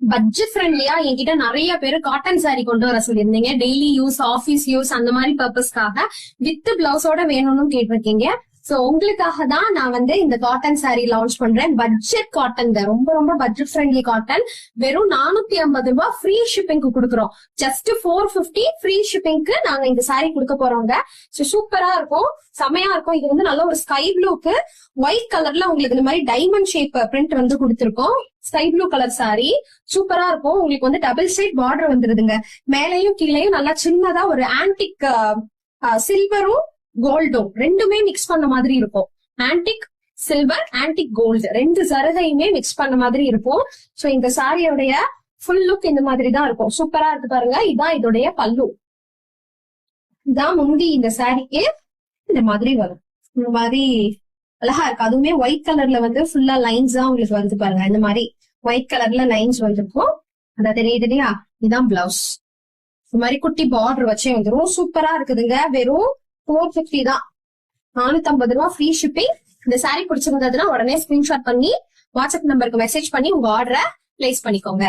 Budget ஃப்ரெண்ட்லியா என்கிட்ட நிறைய பேரு காட்டன் சாரி கொண்டு வர சொல்லியிருந்தீங்க. டெய்லி யூஸ், ஆபீஸ் யூஸ் அந்த மாதிரி பர்பஸ்க்காக வித் பிளவுஸோட வேணும்னு கேட்டிருக்கீங்க. சோ உங்களுக்காக தான் நான் வந்து இந்த காட்டன் சாரி லான்ச் பண்றேன். பட்ஜெட் காட்டன் தான், ரொம்ப ரொம்ப பட்ஜெட் ஃப்ரெண்ட்லி காட்டன். வெறும் 450 ரூபாய் ஃப்ரீ ஷிப்பிங்க்கு கொடுக்குறோம். ஜஸ்ட் 450 ஃப்ரீ ஷிப்பிங்க்கு நாங்க இந்த சாரி கொடுக்க போறோங்க. சோ சூப்பரா இருக்கும், செமையா இருக்கும். இது வந்து நல்ல ஒரு ஸ்கை ப்ளூக்கு ஒயிட் கலர்ல உங்களுக்கு இந்த மாதிரி டைமண்ட் ஷேப் பிரிண்ட் வந்து கொடுத்திருக்கோம். ஸ்கை ப்ளூ கலர் சாரி சூப்பரா இருக்கும். உங்களுக்கு வந்து டபுள் சைட் பார்டர் வந்துருதுங்க. மேலையும் கீழையும் நல்லா சின்னதா ஒரு ஆன்டிக் சில்வரும் கோல்டும் ரெண்டுமே மிக்ஸ் பண்ண மாதிரி இருக்கும். ஆன்டிக் சில்வர், ஆன்டிக் கோல்டு ரெண்டு சருகையுமே மிக்ஸ் பண்ண மாதிரி இருக்கும். சோ இந்த சாரியோடைய ஃபுல் லுக் இந்த மாதிரி தான் இருக்கும். சூப்பரா இருக்கு பாருங்க. இதான் இதோடைய பல்லு, இதான் முந்தி. இந்த சாரிக்கு இந்த மாதிரி வரும். இந்த மாதிரி அழகா இருக்கு. அதுவுமே ஒயிட் கலர்ல வந்து ஃபுல்லா லைன்ஸ் தான் உங்களுக்கு வந்து பாருங்க. இந்த மாதிரி ஒயிட் கலர்ல லைன்ஸ் வந்துருக்கும். அதான் தெரியுது இல்லையா? இதான் பிளவுஸ். இந்த மாதிரி குட்டி பார்டர் வச்சே வந்துரும். சூப்பரா இருக்குதுங்க. வெறும் 450 தான், 450 ரூபாய் ஃப்ரீ ஷிப்பிங். இந்த சாரி பிடிச்சிருந்ததுன்னா உடனே ஸ்கிரீன்ஷாட் பண்ணி வாட்ஸ்அப் நம்பருக்கு மெசேஜ் பண்ணி உங்க ஆர்டரை பிளேஸ் பண்ணிக்கோங்க.